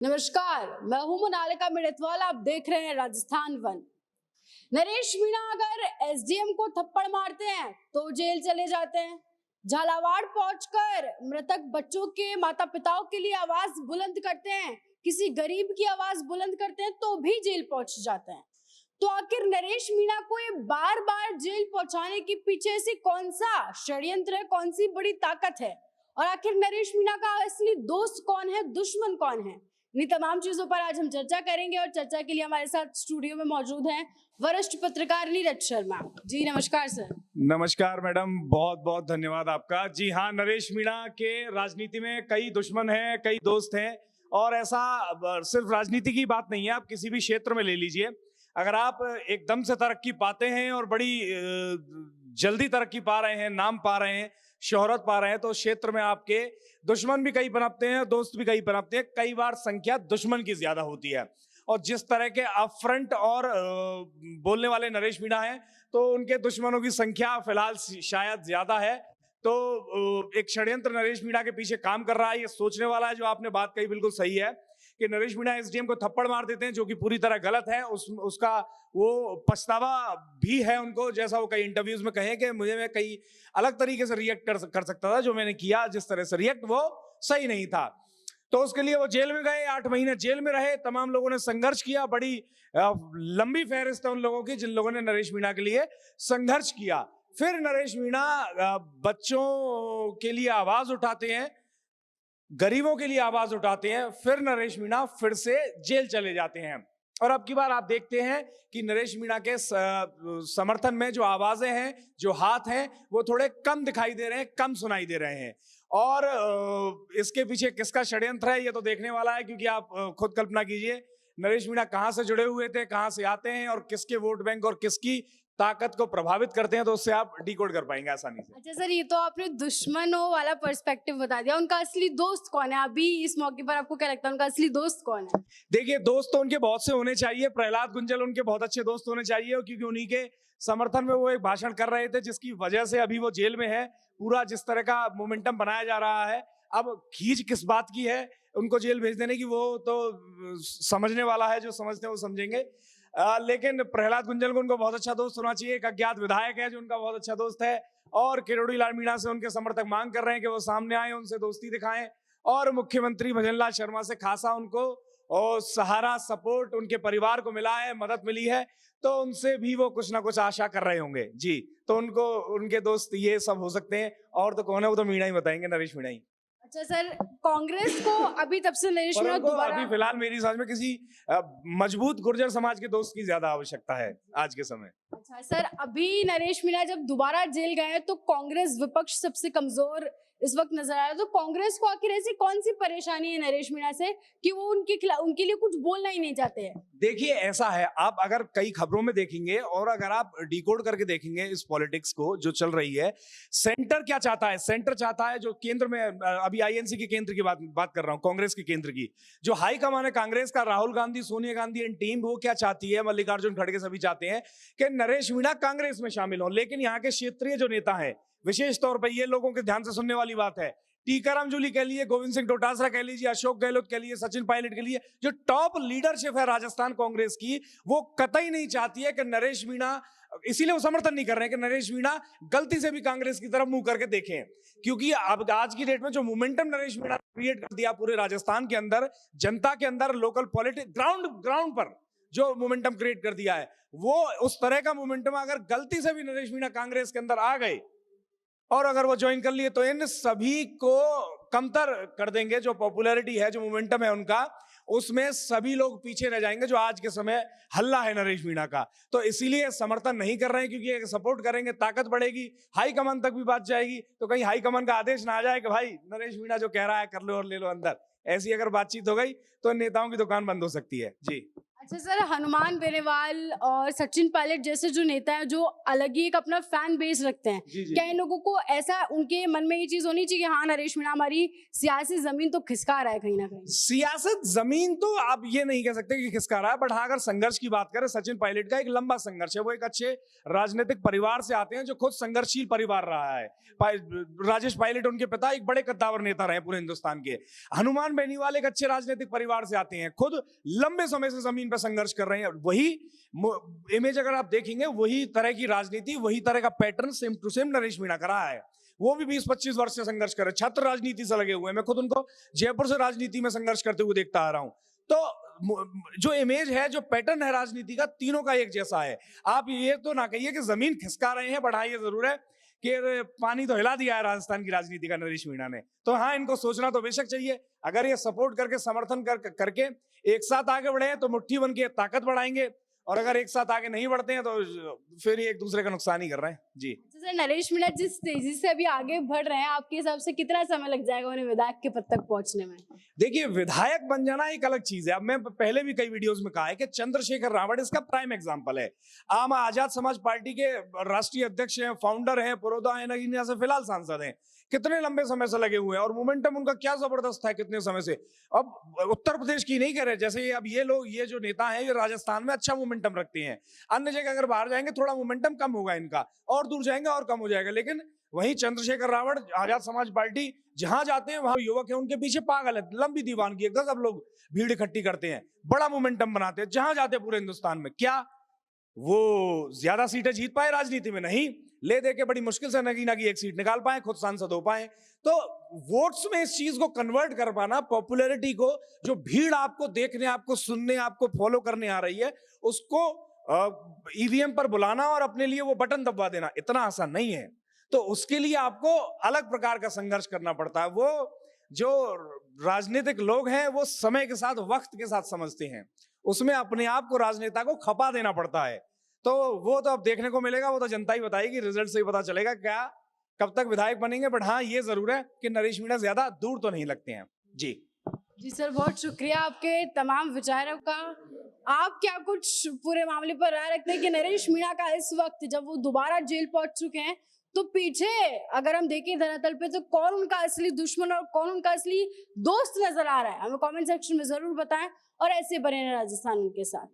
नमस्कार, मैं हूं मोनालिका मिर्तवाल। आप देख रहे हैं राजस्थान वन। नरेश मीणा अगर एसडीएम को थप्पड़ मारते हैं तो जेल चले जाते हैं। झालावाड़ पहुंचकर मृतक बच्चों के माता पिताओं के लिए आवाज बुलंद करते हैं, किसी गरीब की आवाज बुलंद करते हैं तो भी जेल पहुंच जाते हैं। तो आखिर नरेश मीणा को ये बार बार जेल पहुंचाने के पीछे ऐसी कौन सा षड्यंत्र है, कौन सी बड़ी ताकत है, और आखिर नरेश मीणा का असली दोस्त कौन है, दुश्मन कौन है? इन्हीं तमाम चीजों पर आज हम चर्चा करेंगे और चर्चा के लिए हमारे साथ स्टूडियो में मौजूद हैं वरिष्ठ पत्रकार नीरज शर्मा जी। नमस्कार सर। नमस्कार मैडम, बहुत बहुत धन्यवाद आपका। जी हाँ, नरेश मीणा के राजनीति में कई दुश्मन हैं, कई दोस्त हैं, और ऐसा सिर्फ राजनीति की बात नहीं है, आप किसी भी क्षेत्र में ले लीजिए। अगर आप एकदम से तरक्की पाते हैं और बड़ी जल्दी तरक्की पा रहे हैं, नाम पा रहे हैं, शोहरत पा रहे हैं, तो क्षेत्र में आपके दुश्मन भी कई पनपते हैं, दोस्त भी कई पनपते हैं। कई बार संख्या दुश्मन की ज्यादा होती है, और जिस तरह के अपफ्रंट और बोलने वाले नरेश मीणा हैं, तो उनके दुश्मनों की संख्या फिलहाल शायद ज्यादा है। तो एक षड्यंत्र नरेश मीणा के पीछे काम कर रहा है, ये सोचने वाला है। जो आपने बात कही बिल्कुल सही है कि नरेश मीणा एसडीएम को थप्पड़ मार देते हैं, जो कि पूरी तरह गलत है। उसका वो पछतावा भी है उनको, जैसा वो कई इंटरव्यूज में कहे कि मैं कई अलग तरीके से रिएक्ट कर सकता था, जो मैंने किया जिस तरह से रिएक्ट, वो सही नहीं था। तो उसके लिए वो जेल में गए, 8 महीने जेल में रहे, तमाम लोगों ने संघर्ष किया। बड़ी लंबी फहरिस्त है उन लोगों की जिन लोगों ने नरेश मीणा के लिए संघर्ष किया। फिर नरेश मीणा बच्चों के लिए आवाज उठाते हैं, गरीबों के लिए आवाज उठाते हैं, फिर नरेश मीणा फिर से जेल चले जाते हैं। और अब की बार आप देखते हैं कि नरेश मीणा के समर्थन में जो आवाजें हैं, जो हाथ हैं, वो थोड़े कम दिखाई दे रहे हैं, कम सुनाई दे रहे हैं। और इसके पीछे किसका षड्यंत्र है, ये तो देखने वाला है, क्योंकि आप खुद कल्पना कीजिए नरेश मीणा कहां से जुड़े हुए थे, कहां से आते हैं, और किसके वोट बैंक और किसकी ताकत को प्रभावित करते हैं, तो उससे आप डिकोड कर पाएंगे आसानी से। अच्छा सर, ये तो आपने दुश्मनों वाला पर्सपेक्टिव बता दिया। उनका असली दोस्त कौन है? अभी इस मौके पर आपको क्या लगता है, उनका असली दोस्त कौन है? देखिए, दोस्त तो उनके बहुत से होने चाहिए। प्रहलाद गुंजल उनके बहुत अच्छे दोस्त होने चाहिए, क्योंकि उन्हीं के समर्थन में वो एक भाषण कर रहे थे, जिसकी वजह से अभी वो जेल में है। पूरा जिस तरह का मोमेंटम बनाया जा रहा है, अब खींच किस बात की है उनको जेल भेज देने की, वो तो समझने वाला है, जो समझते हैं वो समझेंगे। लेकिन प्रहलाद गुंजल को उनको बहुत अच्छा दोस्त होना चाहिए। एक अज्ञात विधायक है जो उनका बहुत अच्छा दोस्त है, और किरोड़ी लाल मीणा से उनके समर्थक मांग कर रहे हैं कि वो सामने आए, उनसे दोस्ती दिखाएं, और मुख्यमंत्री भजनलाल शर्मा से खासा उनको और सहारा, सपोर्ट उनके परिवार को मिला है, मदद मिली है, तो उनसे भी वो कुछ ना कुछ आशा कर रहे होंगे जी। तो उनको उनके दोस्त ये सब हो सकते हैं, और तो कौन है वो तो मीणा ही बताएंगे, नरेश मीणा ही। अच्छा सर, कांग्रेस को अभी तब से नरेश मीणा दोबारा, अभी फिलहाल मेरी समझ में किसी मजबूत गुर्जर समाज के दोस्त की ज्यादा आवश्यकता है आज के समय। अच्छा सर, अभी नरेश मीणा जब दोबारा जेल गए तो कांग्रेस विपक्ष सबसे कमजोर इस वक्त नजर आ रहा है। तो कांग्रेस को आखिर ऐसी कौन सी परेशानी है नरेश मीणा से कि वो उनके लिए कुछ बोलना ही नहीं चाहते हैं? देखिए, ऐसा है, आप अगर कई खबरों में देखेंगे और अगर आप डिकोड करके देखेंगे इस पॉलिटिक्स को जो चल रही है, सेंटर क्या चाहता है? सेंटर चाहता है, जो केंद्र में, अभी आईएनसी के केंद्र की बात कर रहा हूं, कांग्रेस के केंद्र की, जो हाई कमान है कांग्रेस का, राहुल गांधी, सोनिया गांधी एंड टीम, वो क्या चाहती है, मल्लिकार्जुन खड़गे सभी चाहते हैं कि नरेश मीणा कांग्रेस में शामिल हो। लेकिन यहाँ के क्षेत्रीय जो नेता है, विशेष तौर पर ये लोगों के ध्यान से सुनने वाली बात है, टीकाराम जूली कह लीजिए, गोविंद सिंह डोटासरा कह लीजिए, अशोक गहलोत कह लीजिए, सचिन पायलट कह लीजिए, जो टॉप लीडरशिप है राजस्थान कांग्रेस की, वो कतई नहीं चाहती है कि नरेश मीणा, इसीलिए वो समर्थन नहीं कर रहे हैं कि नरेश मीणा गलती से भी कांग्रेस की तरफ मुंह करके देखें। क्योंकि अब आज की डेट में जो मोमेंटम नरेश मीणा क्रिएट कर दिया पूरे राजस्थान के अंदर, जनता के अंदर, लोकल पॉलिटिक्स, ग्राउंड पर जो मोमेंटम क्रिएट कर दिया है, वो उस तरह का मोमेंटम अगर गलती से भी नरेश मीणा कांग्रेस के अंदर आ गए और अगर वो ज्वाइन कर लिए, तो इन सभी को कमतर कर देंगे। जो पॉपुलैरिटी है, जो मोमेंटम है उनका, उसमें सभी लोग पीछे रह जाएंगे, जो आज के समय हल्ला है नरेश मीणा का। तो इसीलिए समर्थन नहीं कर रहे हैं, क्योंकि सपोर्ट करेंगे ताकत बढ़ेगी, हाई कमान तक भी बात जाएगी, तो कहीं हाई कमान का आदेश ना आ जाए कि भाई नरेश मीणा जो कह रहा है कर लो और ले लो अंदर। ऐसी अगर बातचीत हो गई तो नेताओं की दुकान बंद हो सकती है जी। अच्छा सर, हनुमान बेनीवाल और सचिन पायलट जैसे जो नेता हैं जो अलग ही एक अपना फैन बेस रखते हैं, जी, जी। क्या इन लोगों को ऐसा उनके मन में ये चीज होनी चाहिए कि हाँ नरेश मीणा हमारी सियासी जमीन तो खिसका रहा है कहीं ना कहीं? सियासत जमीन तो आप ये नहीं कह सकते कि खिसका रहा है, बट हाँ अगर संघर्ष की बात करें, सचिन पायलट का एक लंबा संघर्ष है। वो एक अच्छे राजनीतिक परिवार से आते हैं जो खुद संघर्षशील परिवार रहा है। राजेश पायलट उनके पिता एक बड़े कद्दावर नेता रहे पूरे हिंदुस्तान के। हनुमान बेनीवाल एक अच्छे राजनीतिक परिवार से आते हैं, खुद लंबे समय से जमीन पर संघर्ष कर रहे हैं। वही इमेज अगर आप देखेंगे, वही तरह की राजनीति, वही तरह का pattern same to same Naresh Meena का रहा है। वो भी 20-25 वर्ष से संघर्ष कर रहे, छात्र राजनीति से लगे हुए हैं। मैं खुद उनको जयपुर से राजनीति में संघर्ष करते हुए देखता आ रहा हूं। तो जो इमेज है, जो पैटर्न है राजनीति का, तीनों का एक जैसा है। आप ये तो ना कहिए कि जमीन खिसका रहे हैं, बढ़ा ये जरूर है कि पानी तो हिला दिया है राजस्थान की राजनीति का नरेश मीणा ने। तो हाँ, इनको सोचना तो बेशक चाहिए। अगर ये सपोर्ट करके, समर्थन करके एक साथ आगे बढ़े तो मुट्ठी बन के ताकत बढ़ाएंगे, और अगर एक साथ आगे नहीं बढ़ते हैं तो फिर एक दूसरे का नुकसान ही कर रहे हैं। जी सर, नरेश मीणा जिस तेजी से अभी आगे बढ़ रहे हैं, आपके हिसाब से कितना समय लग जाएगा उन्हें विधायक के पद तक पहुंचने में? देखिए, विधायक बन जाना एक अलग चीज है। अब मैं पहले भी कई वीडियोस में कहा है कि चंद्रशेखर रावण इसका प्राइम एग्जांपल है। आम आजाद समाज पार्टी के राष्ट्रीय अध्यक्ष हैं, फाउंडर हैं, पुरोधा है, नगीना से फिलहाल सांसद हैं। कितने लंबे समय से लगे हुए हैं और मोमेंटम उनका क्या जबरदस्त है कितने समय से। अब उत्तर प्रदेश की नहीं कह रहे, जैसे अब ये लोग, ये जो नेता हैं, ये राजस्थान में अच्छा मोमेंटम रखते हैं। अन्य जगह अगर बाहर जाएंगे थोड़ा मोमेंटम कम होगा इनका, और दूर जाएंगे और कम हो जाएगा। लेकिन वहीं चंद्रशेखर रावण, आजाद समाज पार्टी, जहां जाते हैं वहां युवक है उनके पीछे पागल है, लंबी दीवानगी है, गजब लोग भीड़ इकट्ठी करते हैं, बड़ा मोमेंटम बनाते हैं जहां जाते हैं पूरे हिंदुस्तान में। क्या वो ज्यादा सीटें जीत पाए राजनीति में? नहीं, ले दे के बड़ी मुश्किल से नगीना की एक सीट निकाल पाए, खुद सांसद हो पाए। तो वोट्स में इस चीज को कन्वर्ट कर पाना, पॉपुलैरिटी को, जो भीड़ आपको देखने, आपको सुनने, आपको फॉलो करने आ रही है, उसको ईवीएम पर बुलाना और अपने लिए वो बटन दबवा देना इतना आसान नहीं है। तो उसके लिए आपको अलग प्रकार का संघर्ष करना पड़ता है। वो जो राजनीतिक लोग हैं वो समय के साथ, वक्त के साथ समझते हैं, उसमें अपने आप को राजनेता को खपा देना पड़ता है। तो वो तो अब देखने को मिलेगा, वो तो जनता ही बताएगी, रिजल्ट से ही पता चलेगा क्या कब तक विधायक बनेंगे। बट हाँ, ये जरूर है कि नरेश मीणा ज्यादा दूर तो नहीं लगते हैं। जी सर, बहुत शुक्रिया आपके तमाम विचारों का। आप क्या कुछ पूरे मामले पर राय रखते हैं कि नरेश मीणा का इस वक्त जब वो दोबारा जेल पहुंच चुके हैं, तो पीछे अगर हम देखें धरातल पे, तो कौन उनका असली दुश्मन और कौन उनका असली दोस्त नजर आ रहा है? हमें कमेंट सेक्शन में जरूर बताएं और ऐसे बने रहें राजस्थान उनके साथ।